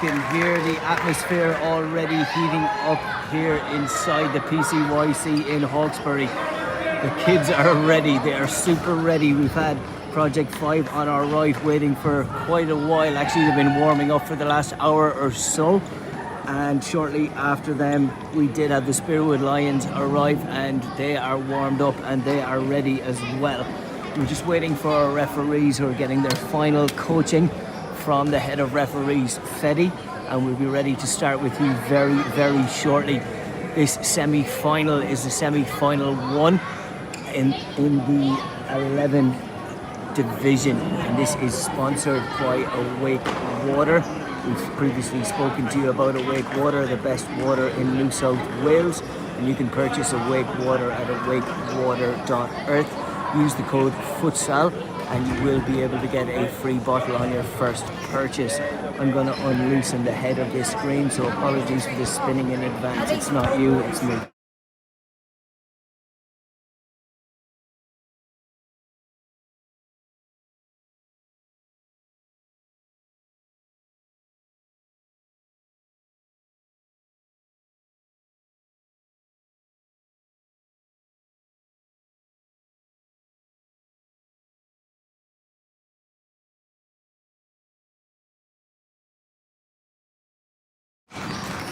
can hear the atmosphere already heating up here inside the PCYC in Hawkesbury. The kids are ready, they are super ready. We've had Project 5 on our right waiting for quite a while. Actually, they've been warming up for the last hour or so. And shortly after them, we did have the Spearwood Lions arrive, and they are warmed up and they are ready as well. We're just waiting for our referees who are getting their final coaching from the head of referees, Fedi, and we'll be ready to start with you very, very shortly. This semi-final is the semi-final one in the 11 division, and this is sponsored by Awake Water. We've previously spoken to you about Awake Water, the best water in New South Wales, and you can purchase Awake Water at awakewater.earth. Use the code FUTSAL and you will be able to get a free bottle on your first purchase. I'm going to unloosen the head of this screen, so apologies for the spinning in advance. It's not you, it's me.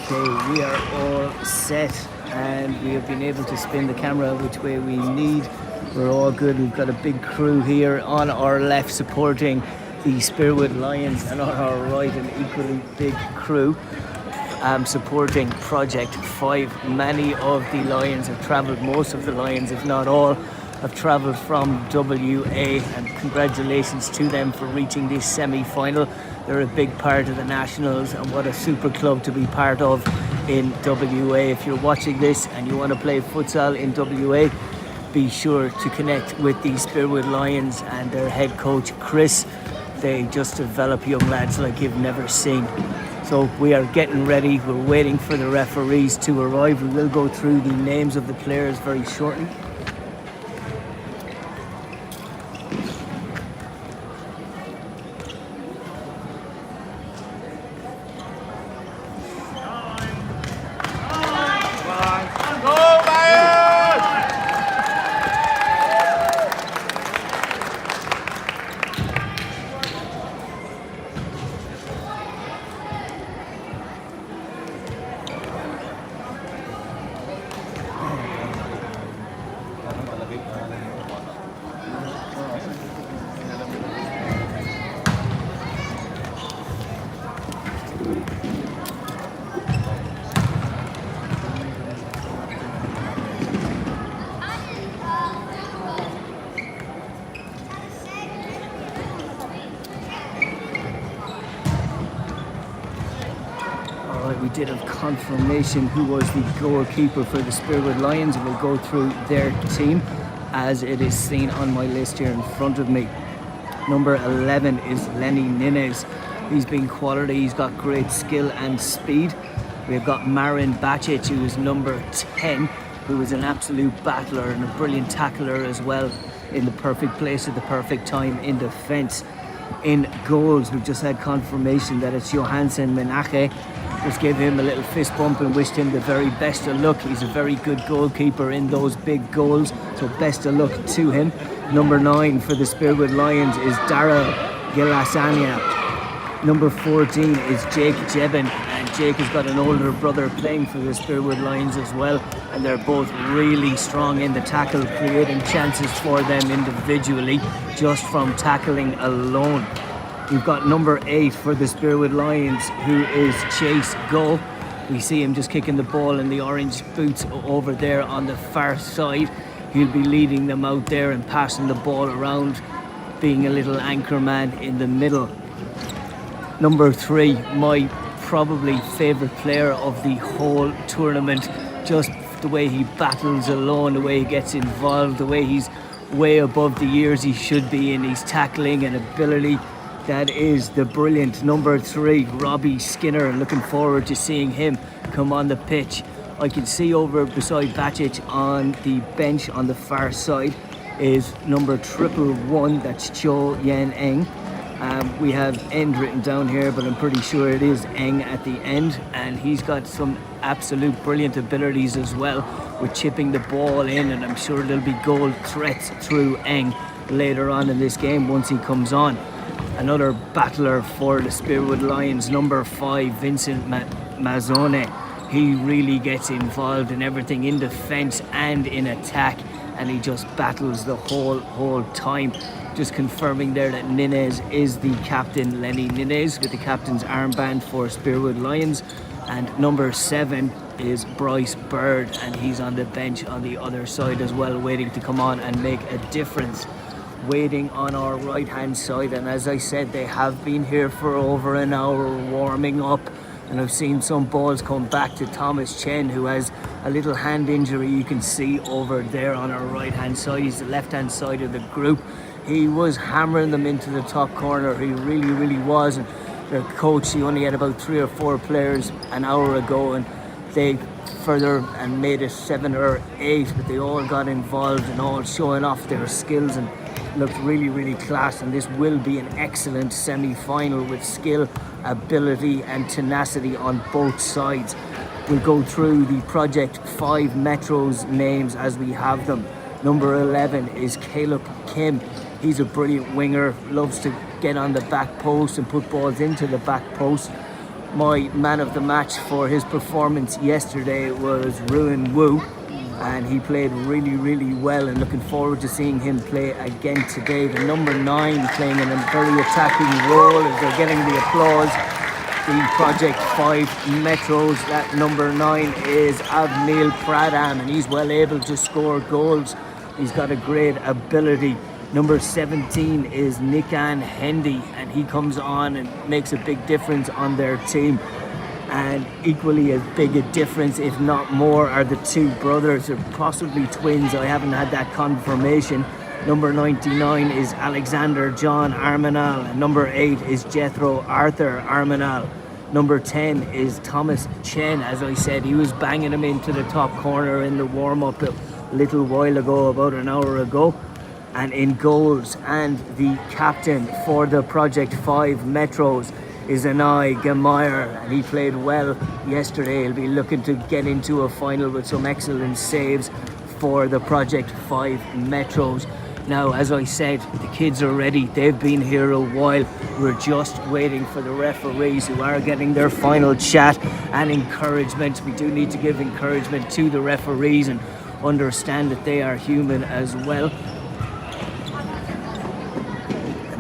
Okay, we are all set and we have been able to spin the camera which way we need. We're all good. We've got a big crew here on our left supporting the Spearwood Lions, and on our right an equally big crew supporting Project 5. Many of the Lions have travelled, most of the Lions, if not all, have travelled from WA, and congratulations to them for reaching this semi-final. They're a big part of the Nationals, and what a super club to be part of in WA. If you're watching this and you want to play futsal in WA, be sure to connect with the Spearwood Lions and their head coach Chris. They just develop young lads like you've never seen. So we are getting ready. We're waiting for the referees to arrive. We will go through the names of the players very shortly. We did have confirmation who was the goalkeeper for the Spearwood Lions, and we'll go through their team as it is seen on my list here in front of me. Number 11 is Lenny Ninez. He's been quality, he's got great skill and speed. We've got Marin Bacic, who is number 10, who is an absolute battler and a brilliant tackler as well, in the perfect place at the perfect time in defence. In goals, we've just had confirmation that it's Johansen Menache. Just gave him a little fist bump and wished him the very best of luck. He's a very good goalkeeper in those big goals, so best of luck to him. Number 9 for the Spearwood Lions is Dara Gilasania. Number 14 is Jake Jebin, and Jake has got an older brother playing for the Spearwood Lions as well, and they're both really strong in the tackle, creating chances for them individually just from tackling alone. We've got number 8 for the Spearwood Lions, who is Chase Go. We see him just kicking the ball in the orange boots over there on the far side. He'll be leading them out there and passing the ball around, being a little anchor man in the middle. Number 3, my probably favourite player of the whole tournament. Just the way he battles alone, the way he gets involved, the way he's way above the years he should be in his tackling and ability. That is the brilliant number 3, Robbie Skinner, and looking forward to seeing him come on the pitch. I can see over beside Bacic on the bench on the far side is number 111, that's Cho Yen Eng. We have end written down here, but I'm pretty sure it is Eng at the end, and he's got some absolute brilliant abilities as well with chipping the ball in, and I'm sure there'll be goal threats through Eng later on in this game once he comes on. Another battler for the Spearwood Lions, number 5, Vincent Mazzone. He really gets involved in everything in defence and in attack, and he just battles the whole time. Just confirming there that Ninez is the captain, Lenny Ninez, with the captain's armband for Spearwood Lions. And number 7 is Bryce Bird, and he's on the bench on the other side as well, waiting to come on and make a difference. Waiting on our right hand side, and as I said, they have been here for over an hour warming up, and I've seen some balls come back to Thomas Chen, who has a little hand injury you can see over there on our right hand side. He's the left hand side of the group. He was hammering them into the top corner. He really was, and their coach, he only had about 3 or 4 players an hour ago, and they further and made it 7 or 8, but they all got involved and all showing off their skills and looked really class. And this will be an excellent semi-final with skill, ability and tenacity on both sides. We'll go through the Project 5 Metros names as we have them. Number 11 is Caleb Kim. He's a brilliant winger, loves to get on the back post and put balls into the back post. My man of the match for his performance yesterday was Ruin Wu, and he played really well, and looking forward to seeing him play again today. The number 9 playing in a very attacking role as they're getting the applause. The Project 5 Metros, that number 9 is Avnil Pradhan, and he's well able to score goals. He's got a great ability. Number 17 is Nikan Hendy, and he comes on and makes a big difference on their team. And equally as big a difference, if not more, are the 2 brothers, or possibly twins. I haven't had that confirmation. Number 99 is Alexander John Armanal, and number 8 is Jethro Arthur Armanal. Number 10 is Thomas Chen. As I said, he was banging him into the top corner in the warm-up a little while ago, about an hour ago. And in goals, and the captain for the Project 5 Metros is Anai Gemeyer, and he played well yesterday. He'll be looking to get into a final with some excellent saves for the Project 5 Metros. Now, as I said, the kids are ready. They've been here a while. We're just waiting for the referees, who are getting their final chat and encouragement. We do need to give encouragement to the referees and understand that they are human as well.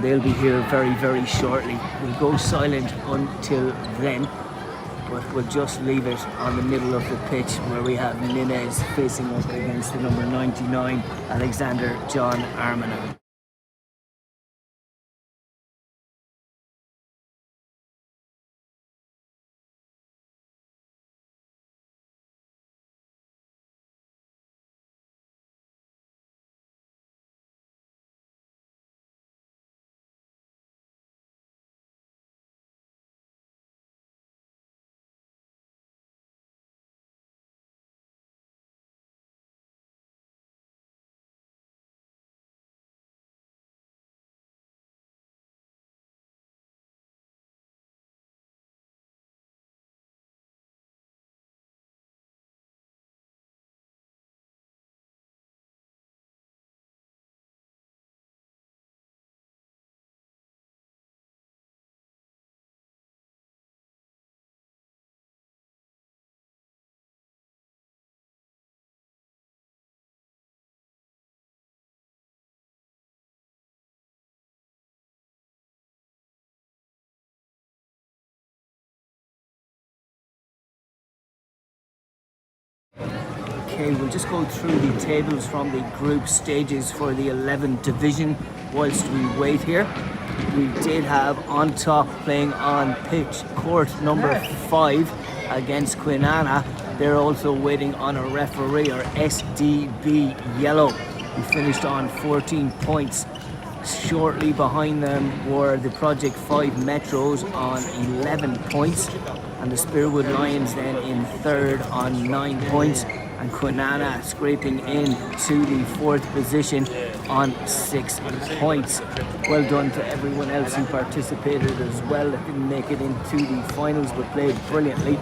They'll be here very shortly. We'll go silent until then, but we'll just leave it on the middle of the pitch where we have Ninez facing up against the number 99, Alexander John Armanal. Okay, we'll just go through the tables from the group stages for the 11th division whilst we wait here. We did have on top, playing on pitch court number 5 against Quinana. They're also waiting on a referee, or SDB yellow. We finished on 14 points. Shortly behind them were the Project 5 Metros on 11 points, and the Spearwood Lions then in third on 9 points, and Kwinana scraping in to the fourth position on 6 points. Well done to everyone else who participated as well that didn't make it into the finals but played brilliantly.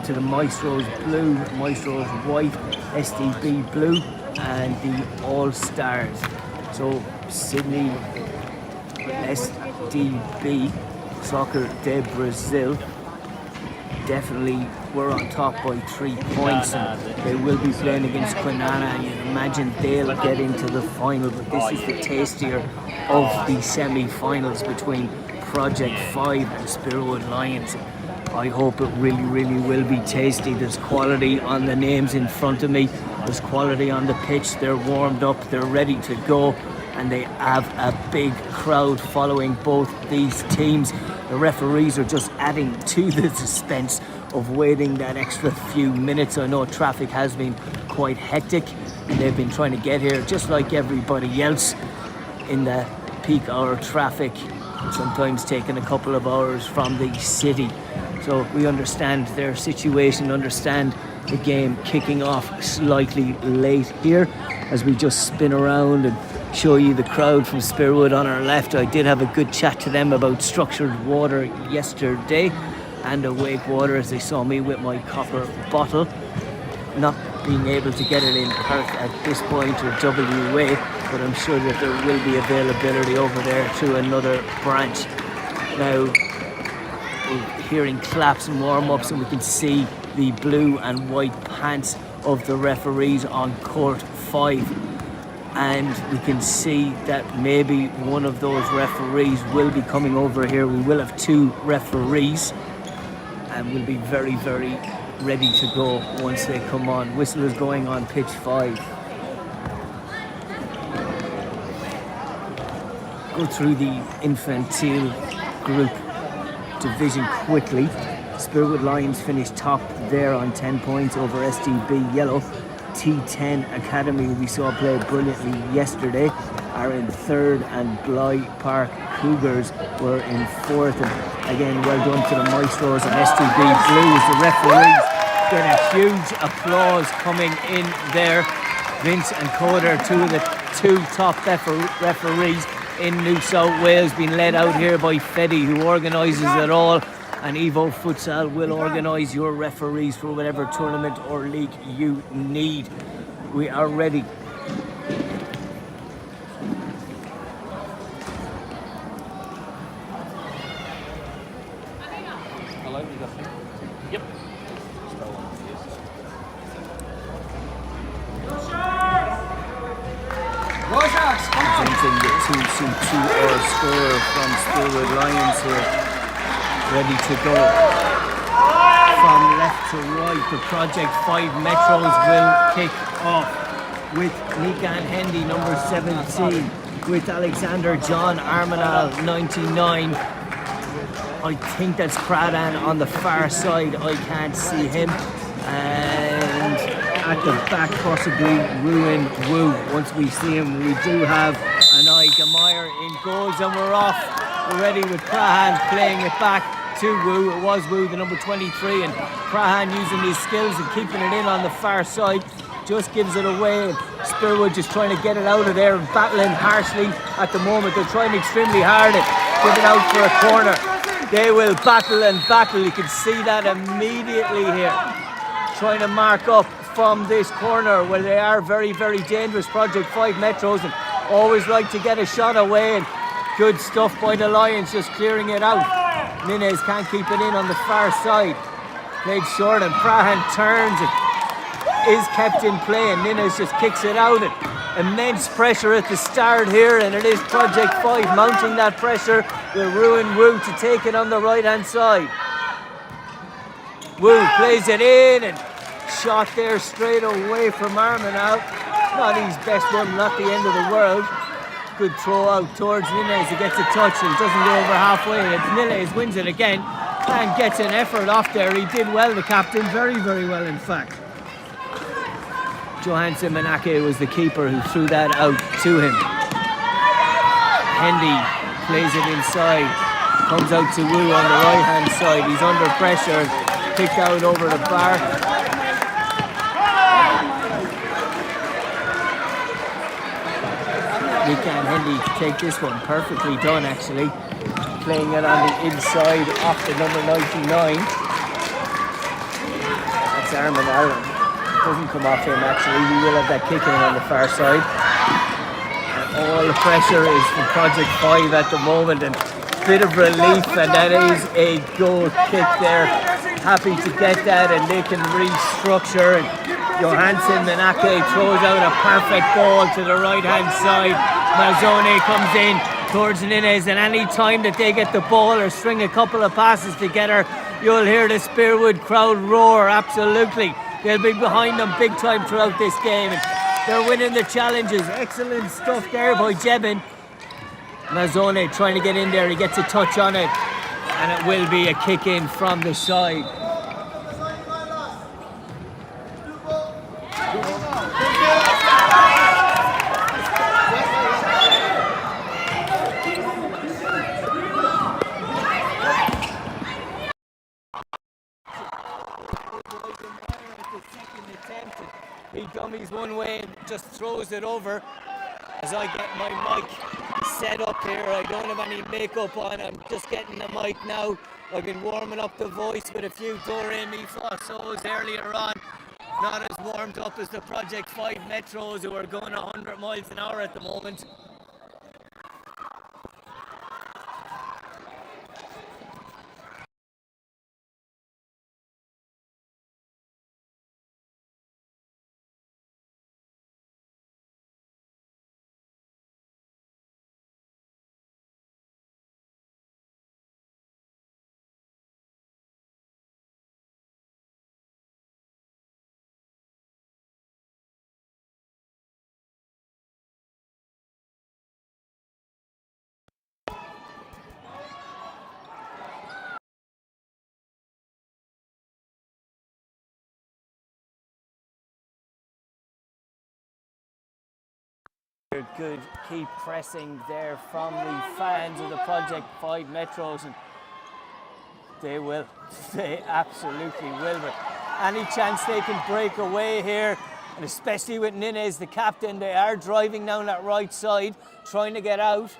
To the Maestros Blue, Maestros White, SDB Blue, and the All Stars. So Sydney SDB Soccer de Brazil definitely were on top by 3 points, and they will be playing against Kwinana, and you'd imagine they'll get into the final, but this is the tastier of the semi-finals between Project 5 and Spearwood Lions. I hope it really will be tasty. There's quality on the names in front of me, there's quality on the pitch, they're warmed up, they're ready to go, and they have a big crowd following both these teams. The referees are just adding to the suspense of waiting that extra few minutes. I know traffic has been quite hectic, and they've been trying to get here just like everybody else in the peak hour traffic, sometimes taking a couple of hours from the city. So we understand their situation, understand the game kicking off slightly late here as we just spin around and show you the crowd from Spearwood on our left. I did have a good chat to them about structured water yesterday and awake water as they saw me with my copper bottle. Not being able to get it in Perth at this point or WA, but I'm sure that there will be availability over there through another branch. Now, we're hearing claps and warm-ups, and we can see the blue and white pants of the referees on court 5. And we can see that maybe one of those referees will be coming over here. We will have 2 referees, and we'll be very ready to go once they come on. Whistle is going on pitch 5. Go through the infantile group division quickly. Spearwood Lions finished top there on 10 points over SDB Yellow. T10 Academy, we saw play brilliantly yesterday, are in third, and Bly Park Cougars were in fourth. And again, well done to the Maestros and STB Blues. The referees get a huge applause coming in there. Vince and Coder, 2 of the 2 top referees in New South Wales, being led out here by Feddy, who organises it all. And Evo Futsal will organise your referees for whatever tournament or league you need. We are ready. Yep. Presenting the 2-2-2 scorer from Spearwood Lions here. Ready to go. From left to right, the Project 5 Metros will kick off with Nikan Hendy, number 17, with Alexander John Armanal, 99. I think that's Pradhan on the far side. I can't see him. And at the back, possibly Ruin Wu. Once we see him, we do have Anai Gameyer in goals, and we're off. We're ready with Prahan playing it back to Wu. It was Wu, the number 23, and Prahan using his skills and keeping it in on the far side. Just gives it away. Spearwood just trying to get it out of there and battling harshly at the moment. They're trying extremely hard to give it out for a corner. They will battle and battle. You can see that immediately here. Trying to mark up from this corner where they are very dangerous. Project 5 Metros, and always like to get a shot away, and good stuff by the Lions, just clearing it out. Ninez can't keep it in on the far side. Played short, and Prahan turns and is kept in play, and Ninez just kicks it out. And immense pressure at the start here, and it is Project 5 mounting that pressure with Ruin Wu to take it on the right hand side. Wu plays it in, and shot there straight away from Armanal. Not his best one, not the end of the world. Good throw out towards Ninez. He gets a touch and doesn't go over halfway. And Ninez wins it again and gets an effort off there. He did well, the captain, very well in fact. Johansson Manake was the keeper who threw that out to him. Hendy plays it inside. Comes out to Wu on the right hand side. He's under pressure. Kicked out over the bar. Nikan Hendy to take this one. Perfectly done actually. Playing it on the inside off the number 99. That's Armin Allen. Doesn't come off him actually. We will have that kick in on the far side. And all the pressure is from Project 5 at the moment, and a bit of relief, and that is a goal kick there. Happy to get that, and they can restructure, and Johansson Menake throws out a perfect ball to the right hand side. Mazzone comes in towards Ninez, and any time that they get the ball or string a couple of passes together, you'll hear the Spearwood crowd roar. Absolutely, they'll be behind them big time throughout this game, and they're winning the challenges. Excellent stuff there by Jebin. Mazzone trying to get in there, he gets a touch on it, and it will be a kick in from the side. He dummies one way and just throws it over. As I get my mic set up here, I don't have any makeup on, I'm just getting the mic now. I've been warming up the voice with a few do re mi fa so's earlier on. Not as warmed up as the Project 5 Metros, who are going 100 miles an hour at the moment. Good keep pressing there from the fans of the Project 5 Metros, and they absolutely will. But any chance they can break away here, and especially with Ninez, the captain, they are driving down that right side, trying to get out.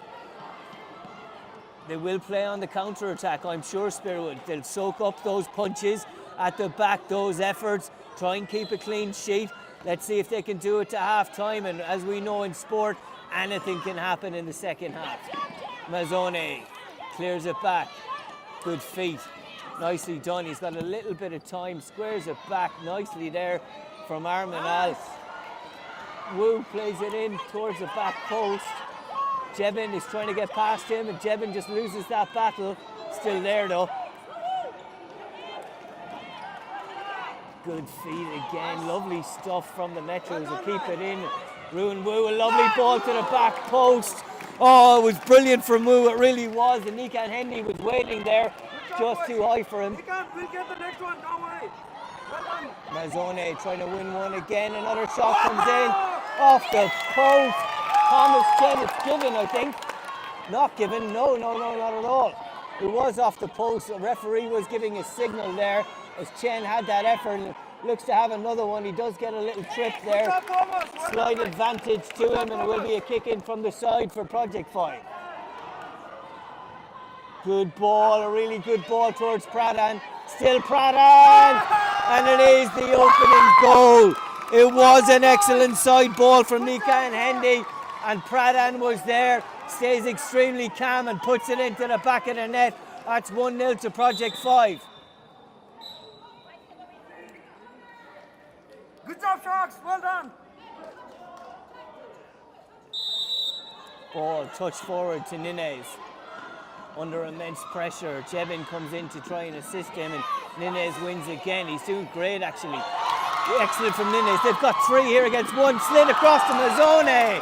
They will play on the counter-attack, I'm sure, Spearwood. They'll soak up those punches at the back, those efforts, try and keep a clean sheet. Let's see if they can do it to half-time, and as we know in sport, anything can happen in the second half. Mazzone clears it back. Good feet. Nicely done. He's got a little bit of time. Squares it back nicely there from Armin Al. Wu plays it in towards the back post. Jebin is trying to get past him, and Jebin just loses that battle. Still there though. Good feet again. Lovely stuff from the Metros to keep it in. Ruin Wu, a lovely ball to the back post. Oh, it was brilliant from Wu, it really was. And Nikan Hendy was waiting there, just too high for him. We'll get the next one, don't worry. Well done. Mazzone trying to win one again. Another shot comes in off the post. Thomas Chen, it's given, I think. Not given, no, not at all. It was off the post. The referee was giving a signal there as Chen had that effort and looks to have another one. He does get a little trip there. Slight advantage to him, and it will be a kick in from the side for Project 5. Good ball, a really good ball towards Pradhan. Still Pradhan! And it is the opening goal. It was an excellent side ball from Nikan Hendy, and Pradhan was there, stays extremely calm and puts it into the back of the net. That's 1-0 to Project 5. Good job, Sharks. Well done. Ball touched forward to Ninez. Under immense pressure, Jebin comes in to try and assist him, and Ninez wins again. He's doing great, actually. Excellent from Ninez. They've got 3 here against 1. Slid across to Mazzone.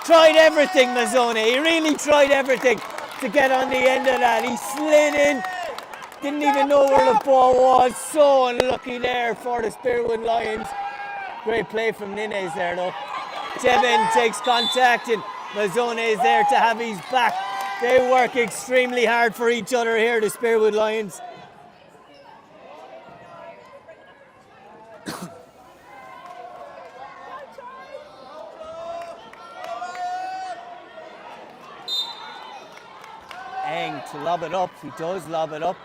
Tried everything, Mazzone. He really tried everything to get on the end of that. He slid in. Didn't even know where the ball was. So unlucky there for the Spearwood Lions. Great play from Ninez there though. Jebin takes contact, and Mazzone is there to have his back. They work extremely hard for each other here, the Spearwood Lions. Eng to lob it up. He does lob it up.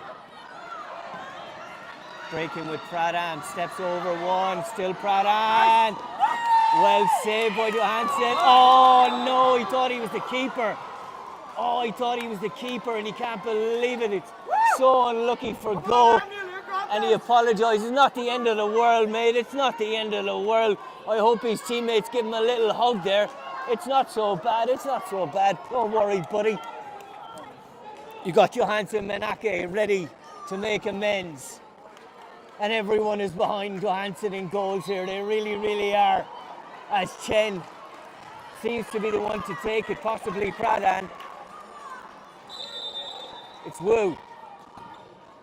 Breaking with Pradhan. Steps over one. Still Pradhan. Well saved by Johansson. Oh no, he thought he was the keeper. Oh, he thought he was the keeper and he can't believe it. It's so unlucky for goal. And he apologises. Not the end of the world, mate. It's not the end of the world. I hope his teammates give him a little hug there. It's not so bad. It's not so bad. Don't worry, buddy. You got Johansson Menake ready to make amends. And everyone is behind Johansson in goals here. They really, really are. As Chen seems to be the one to take it, possibly Pradhan. It's Wu.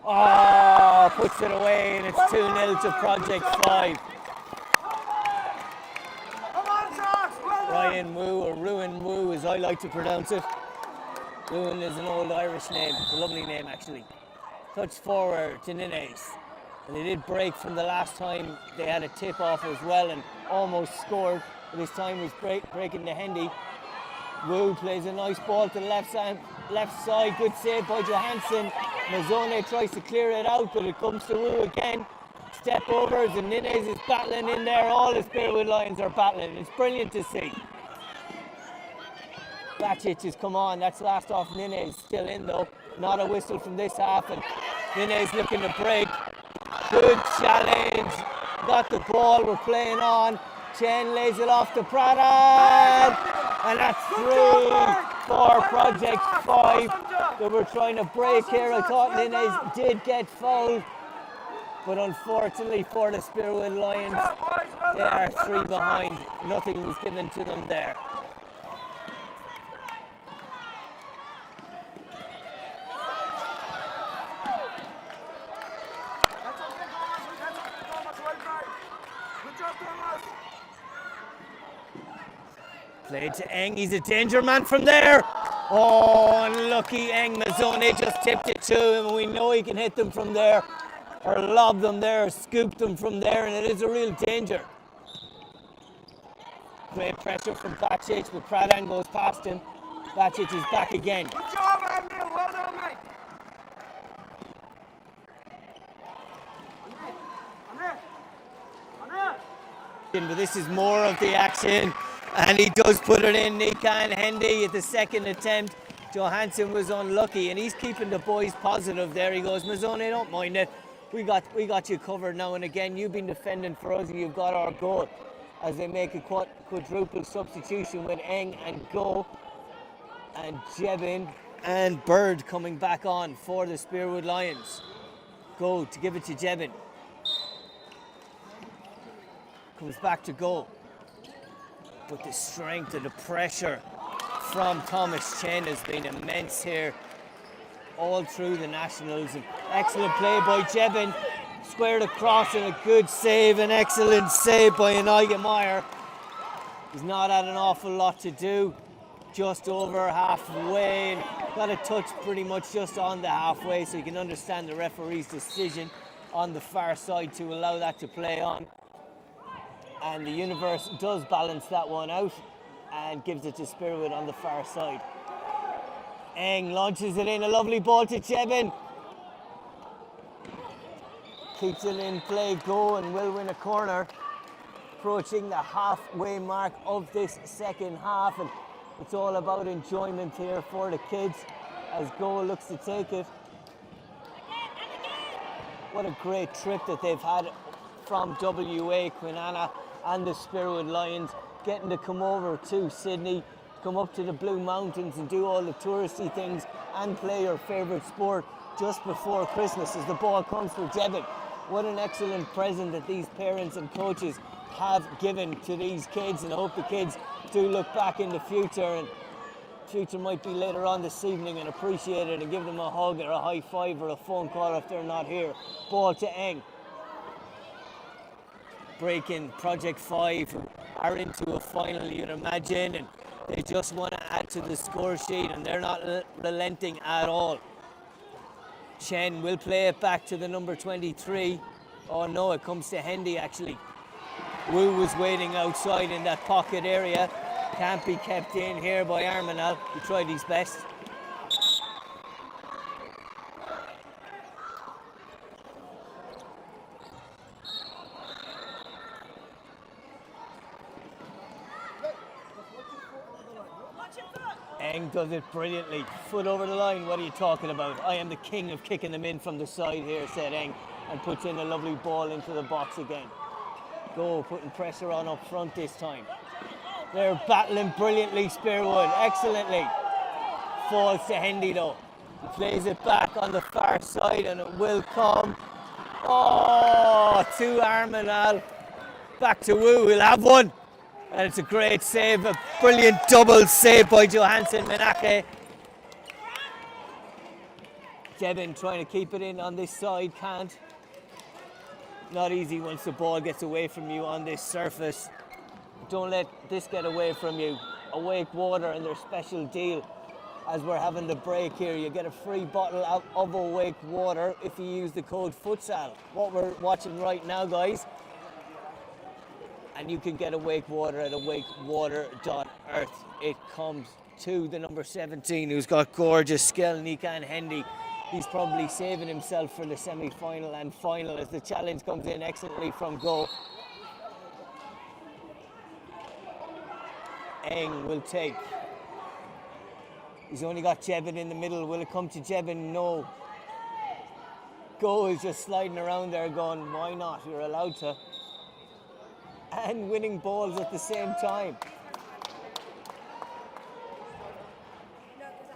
Oh, puts it away and it's 2-0 to Project 5. Ryan Wu, or Ruin Wu as I like to pronounce it. Ruin is an old Irish name. It's a lovely name actually. Touch forward to Nines. And they did break from the last time they had a tip off as well and almost scored. But this time was breaking the Hendy. Wu plays a nice ball to the left side. Good save by Johansson. Mazzone tries to clear it out, but it comes to Wu again. Step overs and Nines is battling in there. All the Spearwood Lions are battling. It's brilliant to see. Bacic has come on. That's last off Nines. Still in though. Not a whistle from this half. And Nines looking to break. Good challenge. Got the ball. We're playing on. Chen lays it off to Pradhan. And that's 3 for Project 5. They were trying to break here. I thought Nines did get fouled. But unfortunately for the Spearwood Lions, they are 3 behind. Nothing was given to them there. Played to Eng, he's a danger man from there. Oh, unlucky Eng. Mazzone just tipped it to him and we know he can hit them from there. Or lob them there, or scoop them from there, and it is a real danger. Great pressure from Bacic, but Pradhan goes past him. Bacic is back again. Good job, Emil. Well done, mate. But this is more of the action, and he does put it in. Nikan Hendy at the second attempt. Johansson was unlucky, and he's keeping the boys positive there. He goes, Mazzone, don't mind it. We got you covered now and again. You've been defending for us and you've got our goal. As they make a quadruple substitution with Eng and Go and Jebin and Bird coming back on for the Spearwood Lions. Go to give it to Jebin. Comes back to Go. But the strength and the pressure from Thomas Chen has been immense here all through the Nationals. An excellent play by Jebin, squared across and a good save, an excellent save by Iniga Meyer. He's not had an awful lot to do, just over halfway, and got a touch pretty much just on the halfway, so you can understand the referee's decision on the far side to allow that to play on. And the Universe does balance that one out and gives it to Spearwood on the far side. Eng launches it in, a lovely ball to Jebin. Keeps it in play, Go, and will win a corner. Approaching the halfway mark of this second half, and it's all about enjoyment here for the kids as Go looks to take it. What a great trip that they've had from WA, Quinana and the Spearwood Lions, getting to come over to Sydney, come up to the Blue Mountains and do all the touristy things and play your favourite sport just before Christmas as the ball comes for Jebin. What an excellent present that these parents and coaches have given to these kids, and I hope the kids do look back in the future, and future might be later on this evening, and appreciate it and give them a hug or a high five or a phone call if they're not here. Ball to Eng. Breaking Project 5 are into a final, you'd imagine, and They just want to add to the score sheet and they're not relenting at all. Chen will play it back to the number 23. Oh no, it comes to Hendy actually. Wu was waiting outside in that pocket area. Can't be kept in here by Armanal. He tried his best. Eng does it brilliantly. Foot over the line, what are you talking about? I am the king of kicking them in from the side here, said Eng, and puts in a lovely ball into the box again. Go, putting pressure on up front this time. They're battling brilliantly, Spearwood, excellently. Falls to Hendy though. He plays it back on the far side and it will come. Oh, to Armanal. Back to Wu, he'll have one. And it's a great save, a brilliant double save by Johansson Menake. Jebin trying to keep it in on this side, can't. Not easy once the ball gets away from you on this surface. Don't let this get away from you. Awake Water and their special deal. As we're having the break here, you get a free bottle out of Awake Water if you use the code FUTSAL. What we're watching right now, guys. And you can get Awake Water at awakewater.earth. It comes to the number 17 who's got gorgeous skill, Nikan Hendy. He's probably saving himself for the semi-final and final as the challenge comes in excellently from Go. Eng will take. He's only got Jebin in the middle. Will it come to Jebin? No. Go is just sliding around there going, why not? You're allowed to. And winning balls at the same time.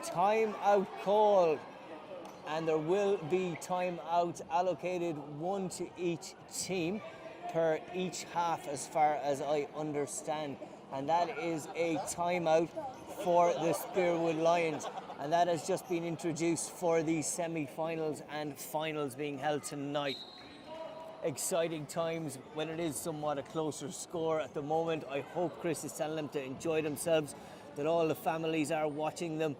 Time out call. And there will be timeouts allocated, one to each team per each half as far as I understand. And that is a timeout for the Spearwood Lions. And that has just been introduced for the semi-finals and finals being held tonight. Exciting times when it is somewhat a closer score at the moment. I hope Chris is telling them to enjoy themselves, that all the families are watching them,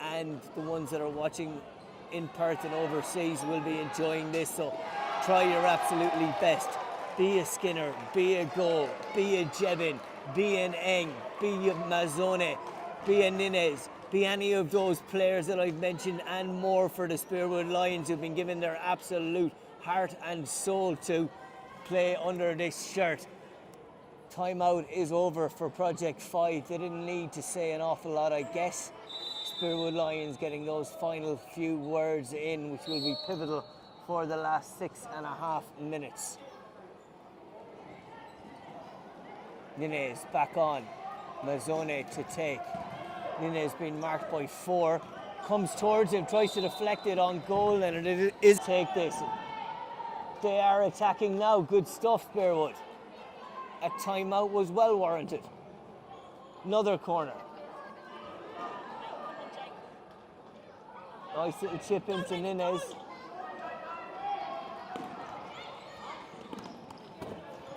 and the ones that are watching in Perth and overseas will be enjoying this. So try your absolutely best. Be a Skinner, be a Go, be a Jebin, be an Eng, be a Mazzone, be a Ninez, be any of those players that I've mentioned and more for the Spearwood Lions who've been given their absolute heart and soul to play under this shirt. Timeout is over for Project 5. They didn't need to say an awful lot, I guess. Spearwood Lions getting those final few words in, which will be pivotal for the last 6.5 minutes. Ninez back on. Mazzone to take. Ninez being marked by 4. Comes towards him, tries to deflect it on goal, and it is take this. They are attacking now. Good stuff, Spearwood. A timeout was well warranted. Another corner. Nice little chip into Ninez.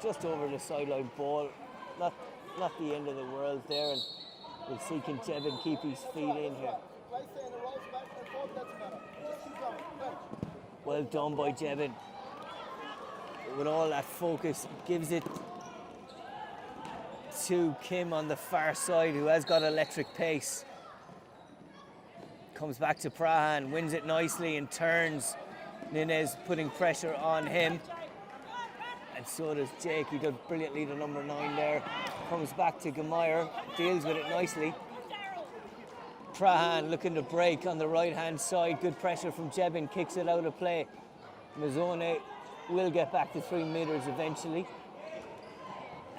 Just over the sideline ball. Not the end of the world there, and we'll see can Jebin keep his feet in here. Well done by Jebin. With all that focus, gives it to Kim on the far side, who has got electric pace. Comes back to Prahan, wins it nicely and turns. Ninez putting pressure on him. And so does Jake. He did brilliantly, the number 9 there. Comes back to Gemeyer, deals with it nicely. Prahan looking to break on the right-hand side. Good pressure from Jebin, kicks it out of play. Mazzone will get back to 3 meters eventually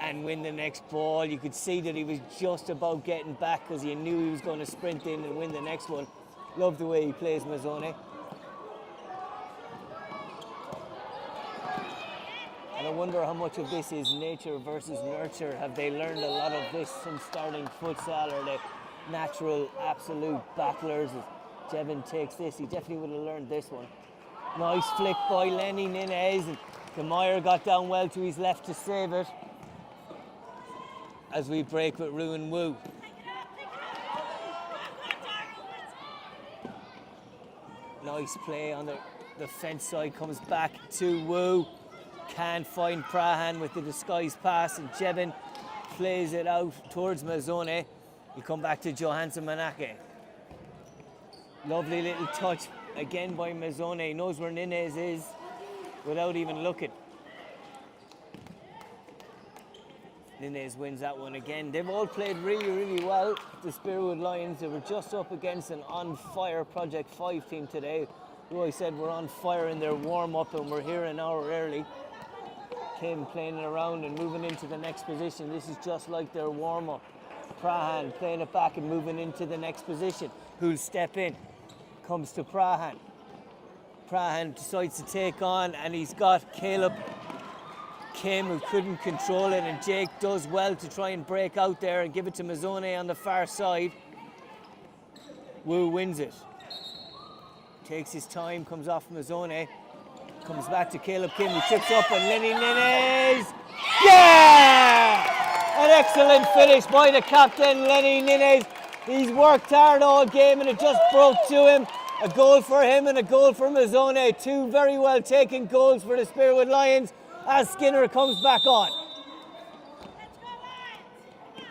and win the next ball. You could see that he was just about getting back because he knew he was going to sprint in and win the next one. Love the way he plays, Mazzone. And I wonder how much of this is nature versus nurture. Have they learned a lot of this since starting futsal? Are they natural, absolute battlers? As Jebin takes this, he definitely would have learned this one. Nice flick by Lenny Ninez. And Gemeyer got down well to his left to save it. As we break with Ruin Wu. Nice play on the fence side, comes back to Wu. Can't find Prahan with the disguised pass, and Jebin plays it out towards Mazzone. He'll come back to Johansson Manake. Lovely little touch again by Mazzone. He knows where Ninez is without even looking. Ninez wins that one again. They've all played really, really well, the Spearwood Lions. They were just up against an on-fire Project 5 team today, who I said were on fire in their warm-up and were here an hour early. Kim playing it around and moving into the next position. This is just like their warm-up. Prahan playing it back and moving into the next position. Who'll step in? Comes to Prahan. Prahan decides to take on, and he's got Caleb Kim, who couldn't control it, and Jake does well to try and break out there and give it to Mazzone on the far side. Wu wins it. Takes his time, comes off Mazzone. Comes back to Caleb Kim, who chips up, and Lenny Ninez. Yeah! An excellent finish by the captain, Lenny Ninez. He's worked hard all game and it just broke to him. A goal for him and a goal for Mazzone. Two very well taken goals for the Spearwood Lions as Skinner comes back on.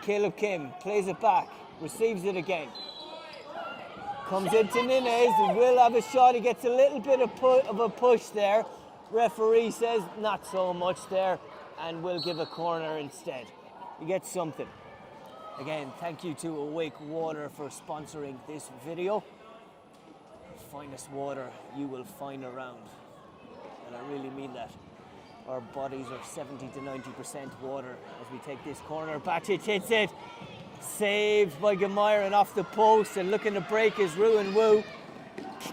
Caleb Kim plays it back, receives it again. Comes into Ninez and will have a shot. He gets a little bit of a push there. Referee says not so much there and will give a corner instead. He gets something. Again, thank you to Awake Water for sponsoring this video. Finest water you will find around. And I really mean that. Our bodies are 70 to 90% water as we take this corner. Bacic hits it. Saved by Gamire and off the post, and looking to break is Ruin Wu.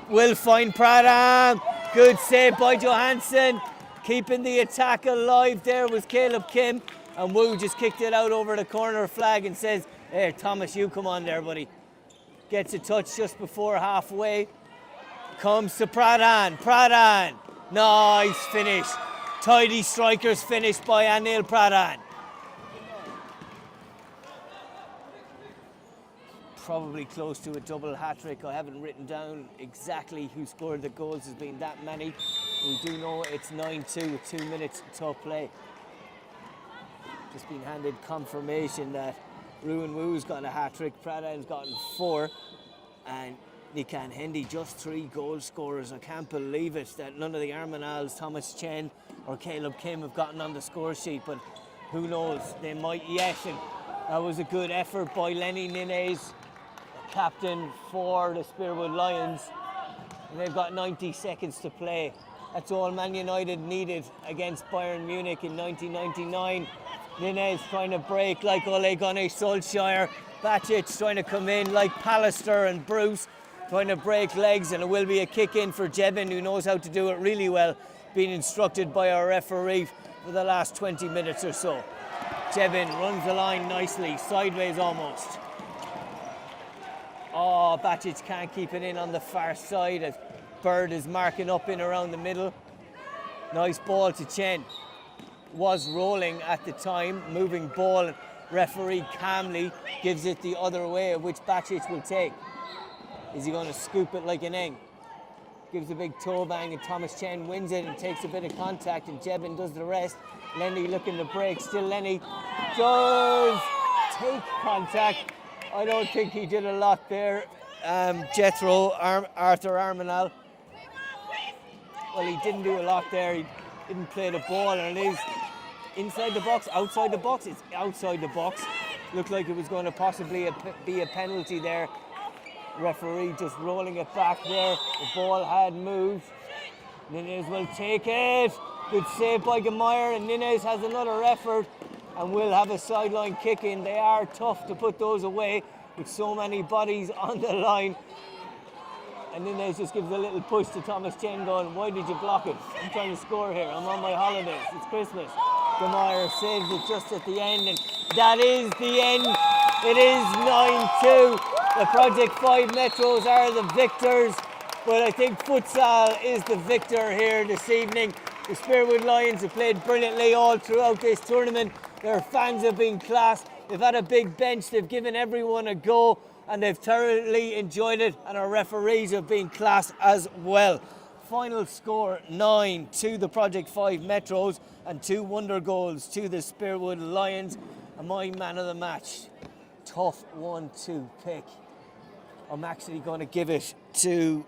Will find Pradham. Good save by Johansson. Keeping the attack alive there was Caleb Kim. And Wu just kicked it out over the corner flag and says, "Hey, Thomas, you come on there, buddy." Gets a touch just before halfway. Comes to Pradhan. Pradhan. Nice finish. Tidy strikers finish by Anil Pradhan. Probably close to a double hat-trick. I haven't written down exactly who scored the goals. There's been that many. We do know it's 9-2 with 2 minutes to play. Just been handed confirmation that Ruin Wu's got a hat-trick, Pradhan's gotten 4, and Nikan Hendy just 3 goal scorers. I can't believe it that none of the Armanals, Thomas Chen or Caleb Kim have gotten on the score sheet, but who knows, they might yet. And that was a good effort by Lenny Ninez, captain for the Spearwood Lions, and they've got 90 seconds to play. That's all Man United needed against Bayern Munich in 1999. Ninez trying to break like Ole Gunnar Solskjaer. Bacic trying to come in like Pallister and Bruce, trying to break legs, and it will be a kick in for Jebin, who knows how to do it really well, being instructed by our referee for the last 20 minutes or so. Jebin runs the line nicely, sideways almost. Oh, Bacic can't keep it in on the far side as Bird is marking up in around the middle. Nice ball to Chen. Was rolling at the time, moving ball. Referee calmly gives it the other way, which Bacic will take. Is he going to scoop it like an egg? Gives a big toe bang, and Thomas Chen wins it and takes a bit of contact, and Jebin does the rest. Lenny looking to break. Still Lenny does take contact. I don't think he did a lot there. Jethro, Arthur Armanal. Well, he didn't do a lot there. He didn't play the ball, and it is inside the box, outside the box. It's outside the box. Looked like it was going to possibly be a penalty there. Referee just rolling it back there. The ball had moved. Ninez will take it. Good save by Gamire, and Ninez has another effort and will have a sideline kick in. They are tough to put those away with so many bodies on the line. And Ninez just gives a little push to Thomas Chen, going, "Why did you block it? I'm trying to score here. I'm on my holidays. It's Christmas." Gamire saves it just at the end, and that is the end. It is 9-2. The Project 5 Metros are the victors, but I think futsal is the victor here this evening. The Spearwood Lions have played brilliantly all throughout this tournament. Their fans have been class. They've had a big bench. They've given everyone a go. and they've thoroughly enjoyed it, and our referees have been class as well. Final score 9 to the Project 5 Metros and 2 wonder goals to the Spearwood Lions. And my man of the match, tough one to pick. I'm actually going to give it to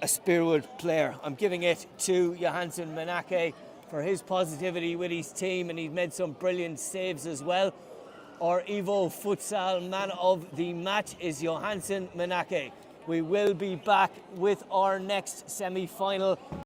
a Spearwood player. I'm giving it to Johansson Menake for his positivity with his team, and he's made some brilliant saves as well. Our Evo Futsal man of the match is Johansson Menake. We will be back with our next semi-final